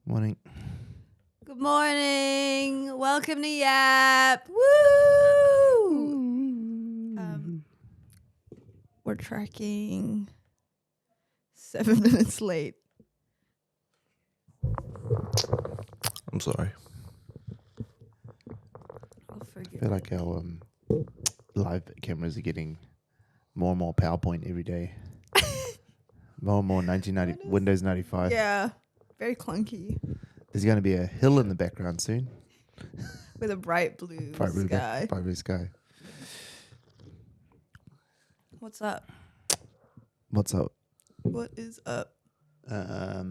Morning. Good morning. Welcome to YAP. Woo! We're tracking 7 minutes late. I'm sorry. I'll I forgive feel it. like our live cameras are getting more and more PowerPoint every day. More and more 1990 Windows 95. Yeah, very clunky There's going to be a hill in the background soon. with a bright blue Bright blue sky. bright blue sky. What's up? What's up? What is up? I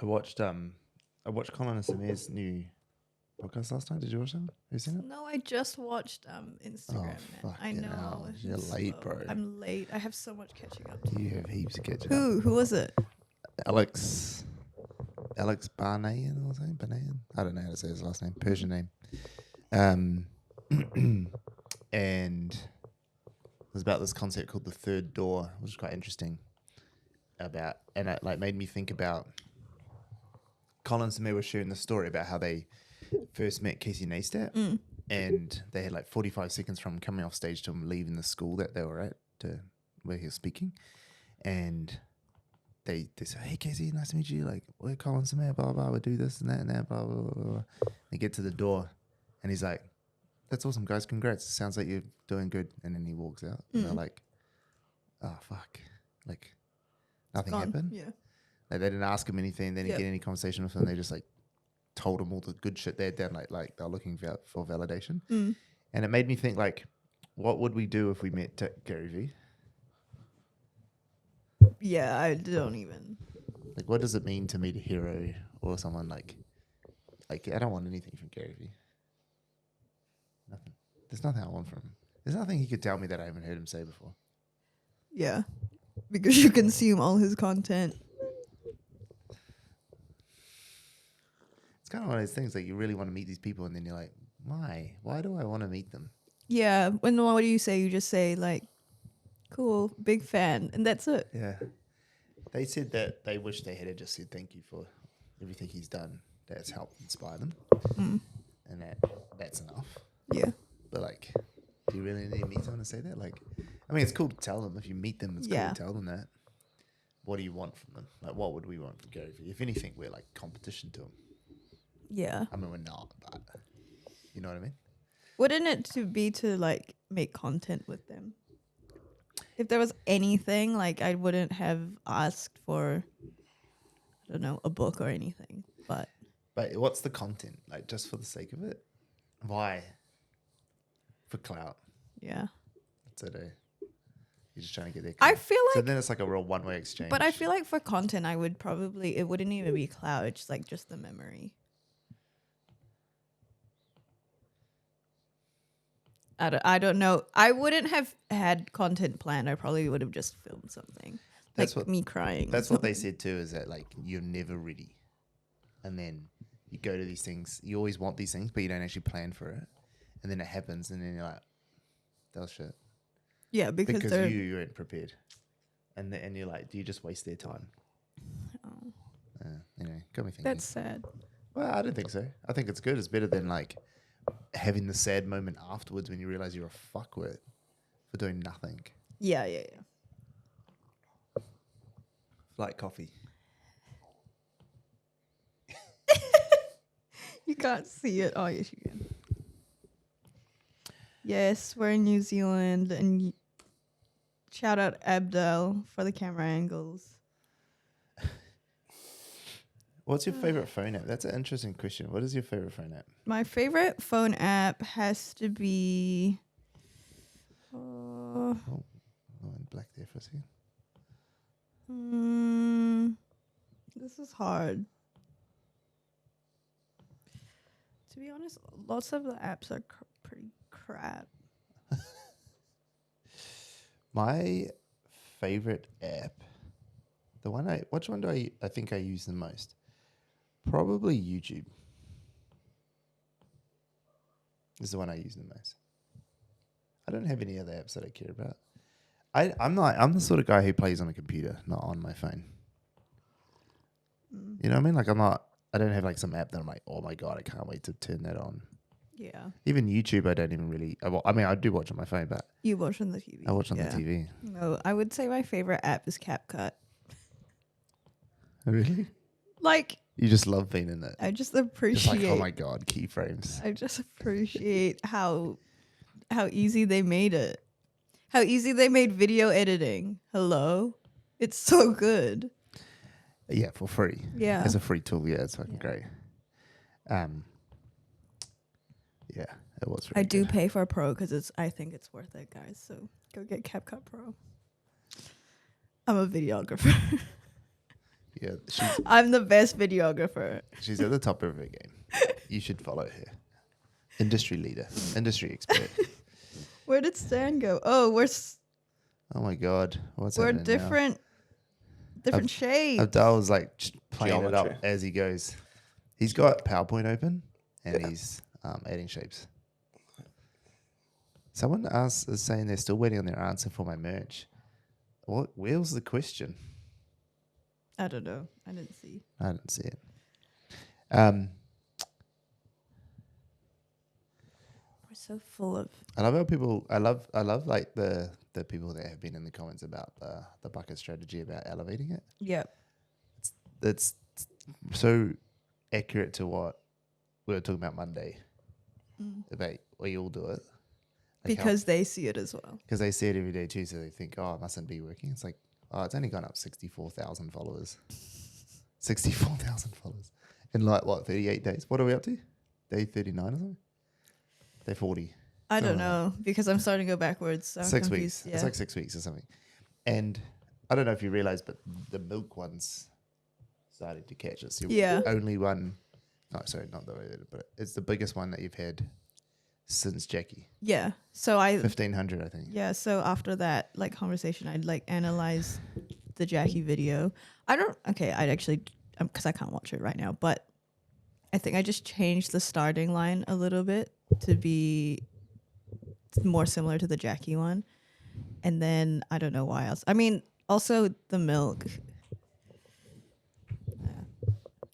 watched Colin and Samir's new podcast last night. Did you watch that? Have you seen it? No, I just watched Instagram. Man. I fucking know. hell. it's You're late, slow. bro. I'm late. I have so much catching up to do. You have heaps of catching up. Who was it? Alex Barnayan or something? Barnayan? I don't know how to say his last name. Persian name. And it was about this concept called the third door, which is quite interesting. And it made me think about Colin and Samir were sharing the story about how they first met Casey Neistat, and they had like 45 seconds from coming off stage to him leaving the school that they were at to where he was speaking, and they say, "Hey Casey, nice to meet you. Like, we're Colin and Samir, blah blah. We do this and that, blah blah blah blah." They get to the door, and he's like, "That's awesome, guys. Congrats. Sounds like you're doing good." And then he walks out, and they're like, "Oh fuck!" Like nothing happened. Yeah. Like, they didn't ask him anything. They didn't get any conversation with him. They just like told him all the good shit they had done. Like they're looking for validation. And it made me think, like, what would we do if we met Gary Vee? Yeah, I don't even. Like, what does it mean to meet a hero or someone like I don't want anything from Gary Vee. Nothing. There's nothing I want from him. There's nothing he could tell me that I haven't heard him say before. Yeah, because you consume all his content. It's kind of one of those things, like, you really want to meet these people, and then you're like, why? Why do I want to meet them? Yeah, when what do you say? You just say like, "Cool, big fan," and that's it. Yeah. They said that they wish they had just said thank you for everything he's done that's helped inspire them. And that's enough. Yeah, But, like, do you really need to meet someone to say that? Like, I mean, it's cool to tell them. If you meet them, it's cool to tell them that. What do you want from them? Like, what would we want from Gary Vee? If anything, we're like competition to him. yeah. I mean, we're not, but you know what I mean? Wouldn't it be to like make content with them? If there was anything, like I wouldn't have asked for, I don't know, a book or anything. But what's the content? Like, just for the sake of it? Why? For clout. yeah, That's it, eh? You're just trying to get there. I feel So like. then it's like a real one-way exchange. But I feel like for content, I would probably it wouldn't even be cloud. It's like just the memory. I don't know. I wouldn't have had content planned. I probably would have just filmed something. That's like what- me crying. That's what they said too, is that, like, you're never ready. And then you go to these things, you always want these things, but you don't actually plan for it. And then it happens, and then you're like, that was shit. Yeah, because you weren't prepared. And you're like, do you just waste their time? Anyway, got me thinking. That's sad. Well, I don't think so. I think it's good. It's better than, like, having the sad moment afterwards when you realize you're a fuckwit for doing nothing. Yeah. Like coffee. You can't see it. Oh, yes, you can. Yes, we're in New Zealand, and shout out Abdel for the camera angles. What's your favorite phone app? That's an interesting question. What is your favorite phone app? My favorite phone app has to be. Oh, I went black there for a second. This is hard. To be honest, lots of the apps are pretty crap. My favorite app, which one do I think I use the most? Probably YouTube. Is the one I use the most. I don't have any other apps that I care about. I'm the sort of guy who plays on a computer, not on my phone. You know what I mean? Like I don't have like some app that I'm like, oh my God, I can't wait to turn that on. Yeah. Even YouTube, I don't even really, I do watch on my phone, but You watch on the TV. I watch on the Yeah. TV. No, I would say my favorite app is CapCut. Really? Like, You just love being in it. I just Just appreciate. like, oh my God, keyframes. I just appreciate how easy they made it. How easy they made video editing. Hello, it's so good. Yeah, for free. Yeah. As a free tool, yeah, it's fucking great. Yeah, it was really I do good. pay for a pro because I think it's worth it, guys. So go get CapCut Pro. I'm a videographer. Yeah, I'm the best videographer. she's at the top of her game. You should follow her. Industry leader, industry expert. Where did Stan go? Oh, Oh my God, what's we're happening different shades. Abdal's like just playing it up Geometry. as he goes. He's got PowerPoint open and he's adding shapes. Someone is saying they're still waiting on their answer for my merch. Where was the question? I don't know. I didn't see. I didn't see it. We're so full of. I love how people. I love like the people that have been in the comments about the bucket strategy about elevating it. Yep. It's so accurate to what we were talking about Monday. About we all do it Because they see it as well. because they see it every day too, so they think, oh, it mustn't be working. It's like, oh, it's only gone up 64,000 followers. 64,000 followers in like what 38 days? What are we up to? Day 39 or something? Day 40. I don't Something like know because I'm starting to go backwards. So I'm 6 confused. weeks. Yeah. It's like 6 weeks or something. And I don't know if you realize, but the milk one's starting to catch us. Yeah. The only one. No, sorry, not the way that, but it's the biggest one that you've had since Jackie. Yeah. So I 1,500, I think. Yeah, so after that like conversation, I'd like analyze the Jackie video. I'd actually, because I can't watch it right now, but I think I just changed the starting line a little bit to be more similar to the Jackie one. And then I don't know why else. I mean, also the milk.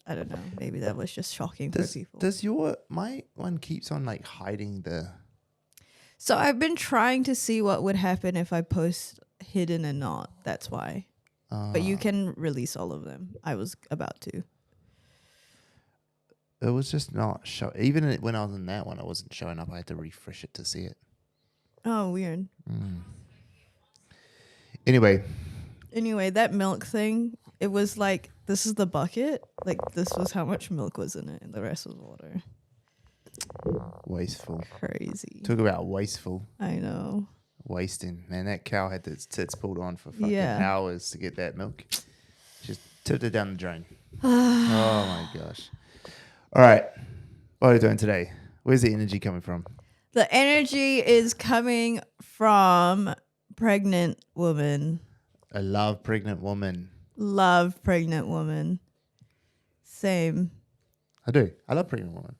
I don't know. Maybe that was just shocking for people. Does my one keeps on like hiding the. So I've been trying to see what would happen if I post hidden and not. That's why. But you can release all of them. I was about to. It was just not show. Even when I was in that one, it wasn't showing up. I had to refresh it to see it. Oh, weird. Anyway, that milk thing, it was like, this is the bucket. Like, this was how much milk was in it, and the rest was water. wasteful. Crazy. Talk about wasteful. I know. Wasting. Man, that cow had its tits pulled on for fucking Yeah. hours to get that milk. Just tipped it down the drain. Oh my gosh. All right. What are we doing today? Where's the energy coming from? The energy is coming from pregnant woman. I love pregnant women. Love pregnant woman. Same. I do. I love pregnant women.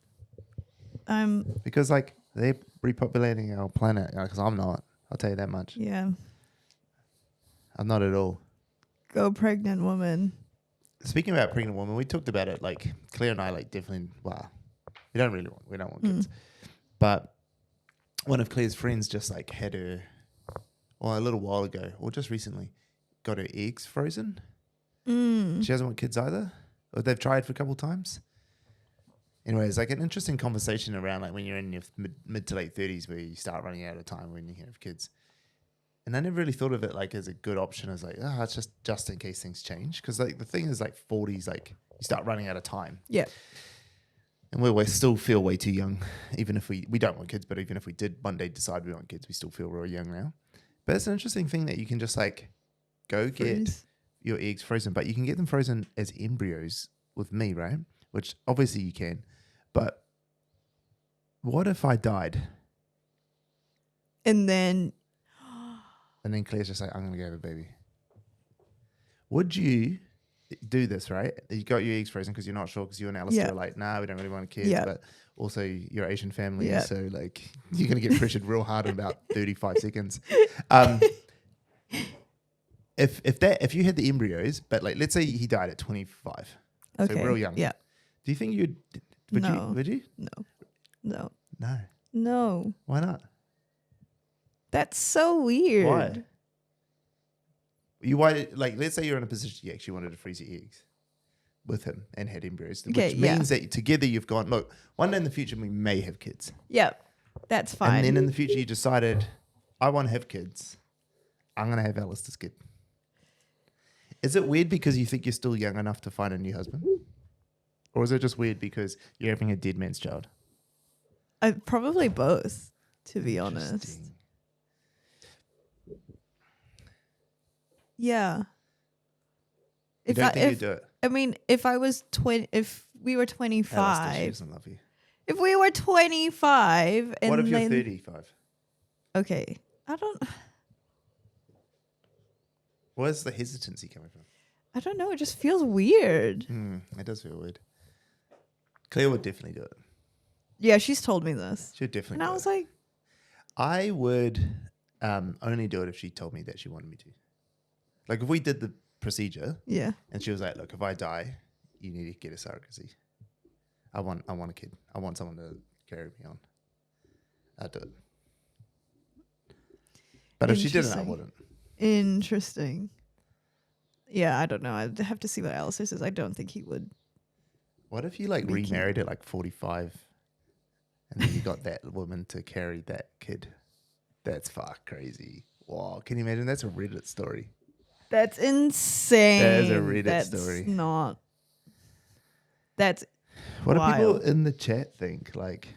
Because like they're repopulating our planet. Because I'm not. I'll tell you that much. Yeah. I'm not at all. Go pregnant woman. Speaking about pregnant women, we talked about it. Like Claire and I, like definitely. Well, we don't want kids. But one of Claire's friends just like had her, well, a little while ago, or just recently, got her eggs frozen. She doesn't want kids either. Or they've tried for a couple of times. Anyway, it's like an interesting conversation around like when you're in your mid to late 30s where you start running out of time when you have kids. And I never really thought of it like as a good option as like, it's just in case things change. Because like the thing is like 40s, like you start running out of time. Yeah. And we still feel way too young. Even if we don't want kids, but even if we did one day decide we want kids, we still feel real young now. But it's an interesting thing that you can just like go get your eggs frozen, but you can get them frozen as embryos with me, right? Which obviously you can. But what if I died? And then Claire's just like, I'm going to go have a baby. Would you do this, right? You got your eggs frozen because you're not sure because you and Alistair are like, nah, we don't really want kids. Yeah. But also you're Asian family. Yeah. So like you're going to get pressured real hard in about 35 seconds. If you had the embryos, but like let's say he died at 25. So Okay. real young. Yeah. Do you think you'd? Would No. you? Would you? No. No. No. Why not? That's so weird. Why? Why? Like, let's say you're in a position you actually wanted to freeze your eggs with him and had embryos, Okay, which means that together you've gone, look, one day in the future we may have kids. Yeah. That's fine. And then in the future you decided, I want to have kids. I'm going to have Alistair's kid. Is it weird because you think you're still young enough to find a new husband? Or is it just weird because you're having a dead man's child? Probably both, to be honest. Interesting. Yeah. You don't think you'd do it? I mean, if I was if we were Alistair, she 25, doesn't love you. if we were 25, and What if you're then 35? okay, I Where's the hesitancy coming from? don't know. It just feels weird. It does feel weird. Claire would definitely do it. Yeah, she's told me this, She would definitely and do I it. was like, I would only do it if she told me that she wanted me to. Like if we did the procedure yeah, and she was like, look, if I die, you need to get a surrogacy. I want a kid. I want someone to carry me on. I'd do it. But if she didn't, I Interesting. wouldn't. Interesting. Yeah, I don't know. I'd have to see what Alistair says. I don't think he would. What if you like Be cute. remarried at like 45 and then you got that woman to carry that kid? That's fuck crazy. Wow. Can you imagine? That's a Reddit story. That's insane. That is a Reddit That's story. Not. That's What do people wild. in the chat think? Like,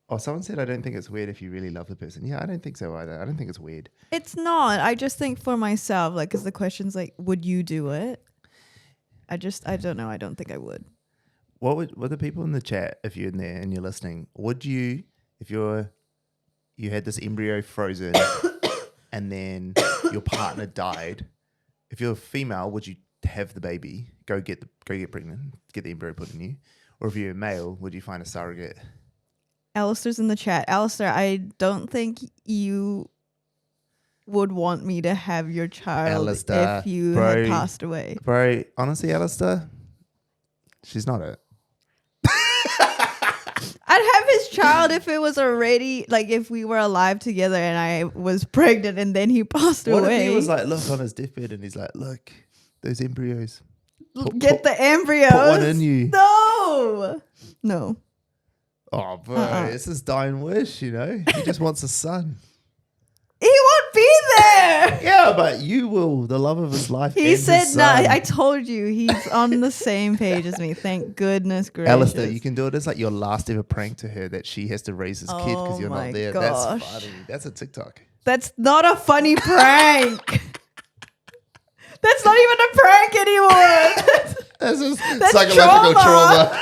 oh, someone said, I don't think it's weird if you really love the person. Yeah, I don't think so either. I don't think it's weird. It's not. I just think for myself, like, because the question's like, would you do it? I don't know. I don't think I would. What the people in the chat, if you're in there and you're listening, would you, if you had this embryo frozen and then your partner died, if you're a female, would you have the baby, go get pregnant, get the embryo put in you? Or if you're a male, would you find a surrogate? Alistair's in the chat. Alistair, I don't think you would want me to have your child Alistair, if you bro. had passed away. Bro, honestly, Alistair, she's not it. I'd have his child if it was already, like, if we were alive together and I was pregnant and then he passed What away. if he was like, look, on his deathbed and he's like, look, those embryos. Get the embryos. Put one in you. No. No. Oh, bro, it's his dying wish, you know? He just wants a son. He won't be there. Yeah, but you will, the love of his life. He and his said, "No, son. I told you he's on the same page as me. Thank goodness gracious." Alistair, you can do it. It's like your last ever prank to her that she has to raise his kid because Oh you're my not there. gosh. That's funny. That's a TikTok. That's not a funny prank. That's not even a prank anymore. That's just That's psychological trauma.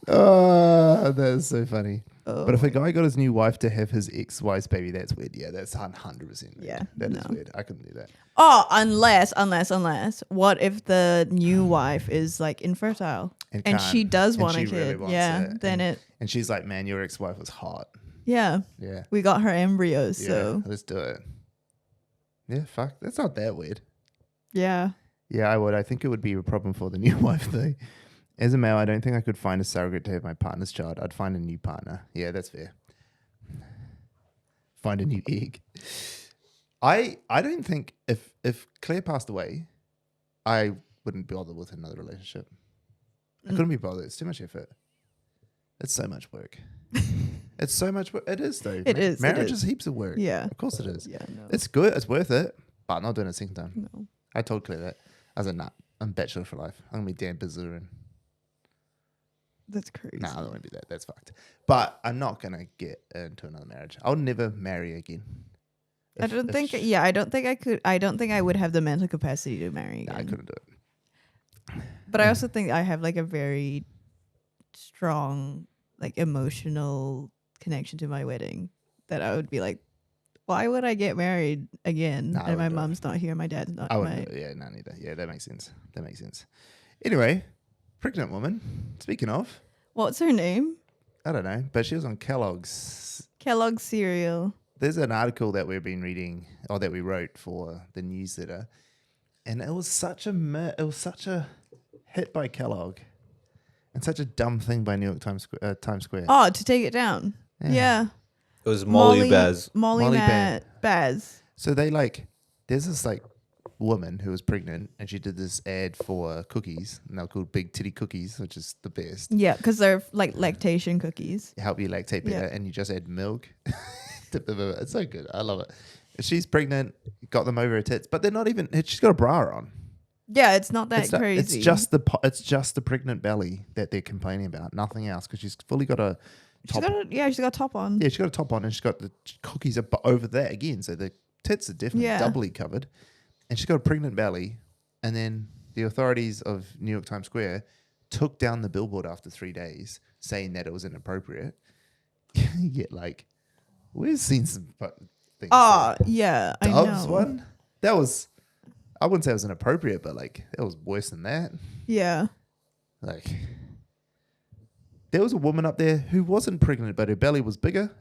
Oh, that is so funny. Oh But if a guy got his new wife to have his ex-wife's baby, that's weird. Yeah, that's 100% weird. Yeah, That is no. weird. I couldn't do that. Oh, unless, what if the new wife is like infertile and can't- she does and want a she kid? really wants Yeah, it. then And she's like, man, your ex-wife was hot. yeah, Yeah. we got her embryos. Yeah, So let's do it. Yeah, fuck. That's not that weird. yeah, Yeah, I would. I think it would be a problem for the new wife, though. As a male, I don't think I could find a surrogate to have my partner's child. I'd find a new partner. Yeah, that's fair. Find a new egg. I don't think if Claire passed away, I wouldn't bother with another relationship. I couldn't be bothered. It's too much effort. It's so much work. It's so much work. It is, though. It is, it Marriage is. is heaps of work. Yeah. Of course it is. yeah, no, It's good. It's worth it. But I'm not doing it a second time. no. I told Claire that. I was like, nah, I'm bachelor for life. I'm going to be Dan Bazurin. That's crazy. Nah, I don't want to be that. That's fucked. But I'm not going to get into another marriage. I'll never marry again. I don't think I could. I don't think I would have the mental capacity to marry again. Nah, I couldn't do it. But I also think I have like a very strong, like emotional connection to my wedding that I would be like, why would I get married again? Nah, I And my wouldn't do it. mom's not here, my dad's not. I wouldn't My, do it. Yeah, no, neither. Yeah, that makes sense. That makes sense. Anyway, pregnant woman. Speaking of, what's her name? I don't know, but she was on Kellogg's. Kellogg's cereal. There's an article that we've been reading, or that we wrote for the newsletter, and it was such a hit by Kellogg, and such a dumb thing by New York Times Square. Oh, to take it down. Yeah. It was Molly Baz. Molly Baz. Baz. So they there's this woman who was pregnant, and she did this ad for cookies, and they're called Big Titty Cookies, which is the best. Yeah, because they're like lactation cookies. Help you lactate better, Yeah. and you just add milk. It's so good. I love it. She's pregnant, got them over her tits, but they're not even. She's got a bra on. Yeah, it's not that crazy. It's just the pregnant belly that they're complaining about. Nothing else, because she's fully got a top. She's got a top on. Yeah, she's got a top on, and she's got the cookies up over there again. So the tits are definitely doubly covered, and she's got a pregnant belly. And then the authorities of New York Times Square took down the billboard after 3 days, saying that it was inappropriate. Yet, we've seen some things. Oh, yeah, I Doves know. one that was. I wouldn't say it was inappropriate, but it was worse than that. Yeah. There was a woman up there who wasn't pregnant, but her belly was bigger.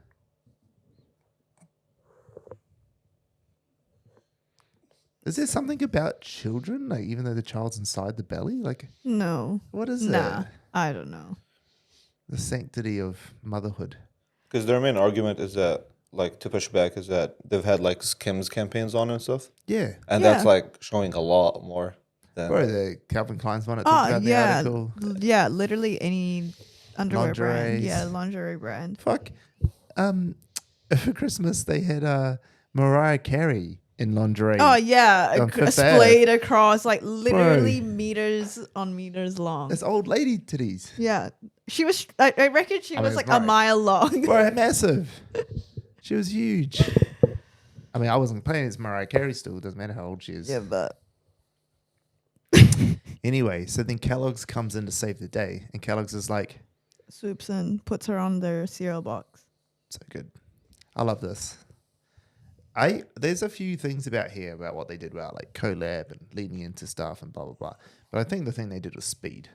Is there something about children, even though the child's inside the belly? No. What is Nah, it? I don't know. The sanctity of motherhood. Because their main argument is that, to push back, is that they've had Skims campaigns on and stuff. Yeah. And Yeah. that's showing a lot more than. Bro, the Calvin Klein's one. It talked about the article. Yeah, literally any underwear brand. Lingeries. Yeah, lingerie brand. Fuck. For Christmas, they had Mariah Carey in lingerie. Oh yeah, On Fifth splayed across literally meters on meters long. It's old lady titties. Yeah, she was. I reckon she was it's a not- mile long. Bro, massive. She was huge. I mean, I wasn't playing as Mariah Carey still. It doesn't matter how old she is. Yeah, but Anyway, so then Kellogg's comes in to save the day. And Kellogg's is like, swoops and puts her on their cereal box. so good. I love this. There's a few things about what they did about collab and leading into stuff and blah, blah, blah. But I think the thing they did was speed.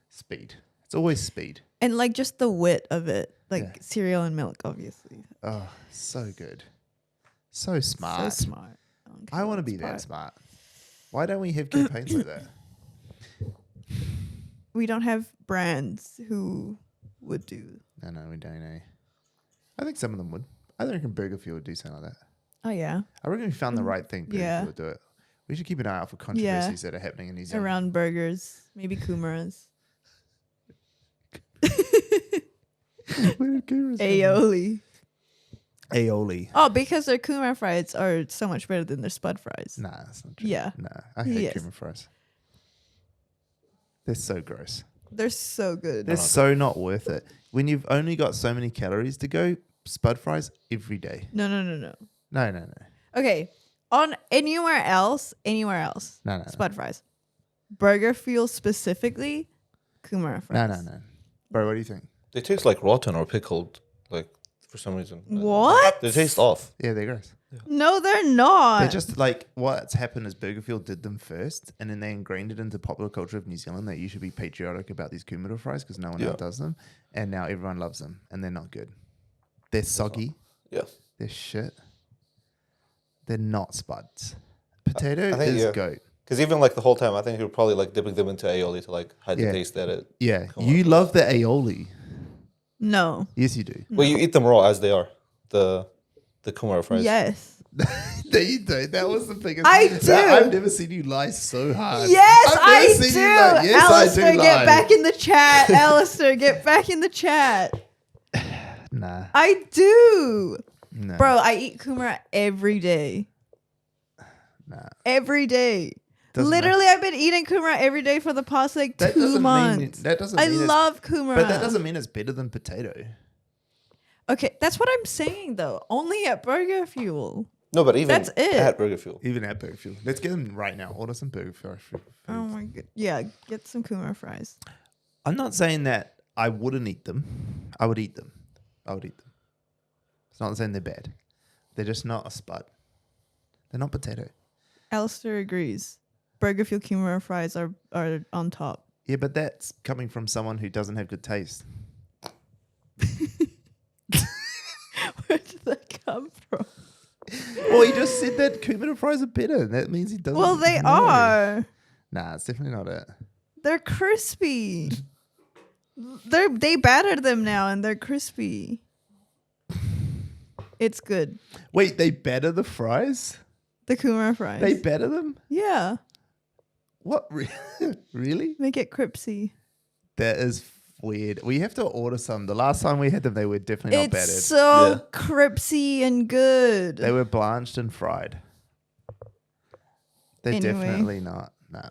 Speed. It's always speed. And just the wit of it. Yeah. Cereal and milk, obviously. Oh, so good. So smart. So smart. I want to be that smart. Why don't we have campaigns like that? We don't have brands who would do. No, we don't know. I think some of them would. I reckon Burger Fuel would do something like that. Oh yeah, I reckon we found the right thing. Burger yeah. Fuel would do it. We should keep an eye out for controversies that are happening in New Zealand. around burgers, maybe Kumaras, Where did Kumaras come aioli. from? Aioli. Oh, because their Kumar fries are so much better than their spud fries. Nah, that's not true. Yeah. Nah, I hate Yes. Kumar fries. They're so gross. They're so good. They're so not worth it. When you've only got so many calories to go, spud fries every day. No. No. Okay, on anywhere else, No. spud fries. Burger Fuel specifically, Kumar fries. No. Bro, what do you think? They taste rotten or pickled, for some reason. What? They taste off. Yeah, they're gross. No, they're not. They're just what's happened is Burger Fuel did them first, and then they ingrained it into popular culture of New Zealand that you should be patriotic about these kumara fries because no one else does them, and now everyone loves them, and they're not good. They're soggy. Yeah. They're shit. They're not spuds. Potato I think, is yeah. goat. Because even the whole time, I think you're probably dipping them into aioli to hide the taste that it. Yeah, Come you on. love the aioli. no. Yes, you do. Well, you eat them raw as they are. The kumara fries. Yes. No, you don't. That was the biggest. I do. I've never seen you lie so hard. Yes, I've I never do. seen you lie. Yes, Alistair, I do get lie. back in the chat. Alistair, get back in the chat. Nah. I do. No. Bro, I eat kumara every day. Nah. Every day. Doesn't Literally, I've been eating kumara every day for the past That 2 doesn't months. mean that doesn't. I mean it's- love kumara. But that doesn't mean it's better than potato. Okay, that's what I'm saying though. Only at Burger Fuel. No, but even That's it. at Burger Fuel. Even at Burger Fuel. Let's get them right now. Order some Burger Fuel. Oh my god. Yeah, get some kumara fries. I'm not saying that I wouldn't eat them. I would eat them. It's not saying they're bad. They're just not a spud. They're not potato. Alistair agrees. Burger Fuel kumara fries are on top. Yeah, but that's coming from someone who doesn't have good taste. Where did that come from? Well, he just said that kumara fries are better. That means he doesn't. Well, they know. are. Nah, it's definitely not it. They're crispy. They battered them now and they're crispy. It's good. Wait, they batter the fries? The kumara fries. They batter them? Yeah. What? Really? Make it crispy. That is weird. We have to order some. The last time we had them, they were definitely not It's battered. so Yeah. crispy and good. They were blanched and fried. They're Anyway. definitely not. Nah,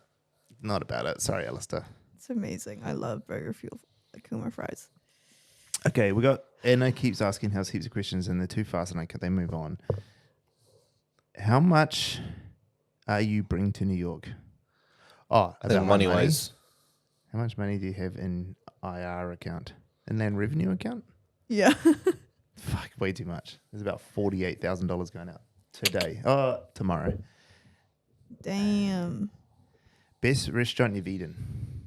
not about it. Sorry, Alistair. It's amazing. I love Burger Fuel kumara fries. Okay, we got Anna keeps asking house heaps of questions and they're too fast and they move on. How much are you bringing to New York? Oh, I think about money wise. How much money do you have in IR account? Inland revenue account? Yeah. Fuck, way too much. There's about $48,000 going out today. Oh, tomorrow. Damn. Best restaurant you've eaten?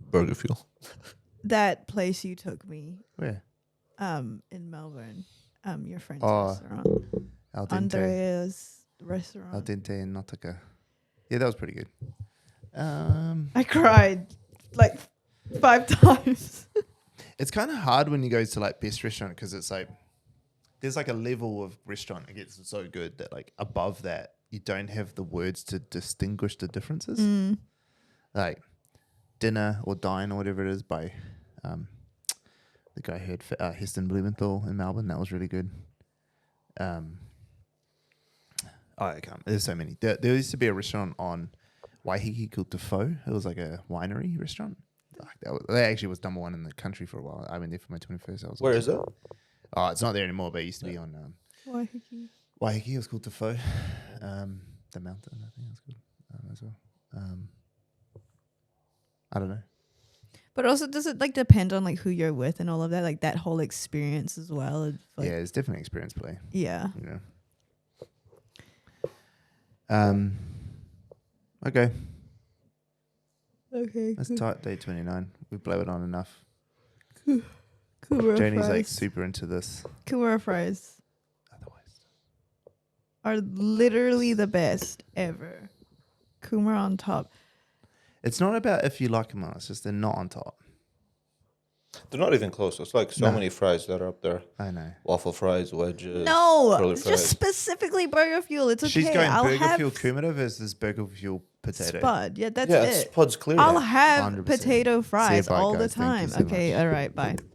Burger Fuel. That place you took me Where? in Melbourne. Your friend's Oh, restaurant. Al dente. Andrea's restaurant. Al dente in Nautica. Yeah, that was pretty good. I cried like 5 times. It's kind of hard when you go to like best restaurant because it's like there's like a level of restaurant that gets so good that like above that you don't have the words to distinguish the differences. Mm. Like Dinner or Dine or whatever it is by the guy who had Heston Blumenthal in Melbourne. That was really good. I can't. There's so many. There used to be a restaurant on Waiheke called Defoe. It was like a winery restaurant. That actually was number one in the country for a while. I went there for my 21st. Where is it? Oh, it's not there anymore, but it used to be on Waiheke. Waiheke. It was called Defoe. The Mountain, I think that's good as well. I don't know. But also, does it like depend on like who you're with and all of that? Like that whole experience as well. It's, like, Yeah, it's definitely experience play. Yeah. You know. Okay. Okay. Let's type day 29. We've blown it on enough. Kumara Joni's fries. like super into this. Kumara fries Otherwise, are literally the best ever. Kumara on top. it's not about if you like them or not. It's just they're not on top. They're not even close. It's like so No. many fries that are up there. I know. Waffle fries, wedges. No, curly just fries. specifically Burger Fuel. It's okay. She's going I'll Burger have Fuel Kumara versus Burger Fuel Potato. Spud. Yeah, that's Yeah, it. it's Spud's clear. I'll have 100%. potato fries bye, all the guys. Thank you time. so Okay, much. all right, bye.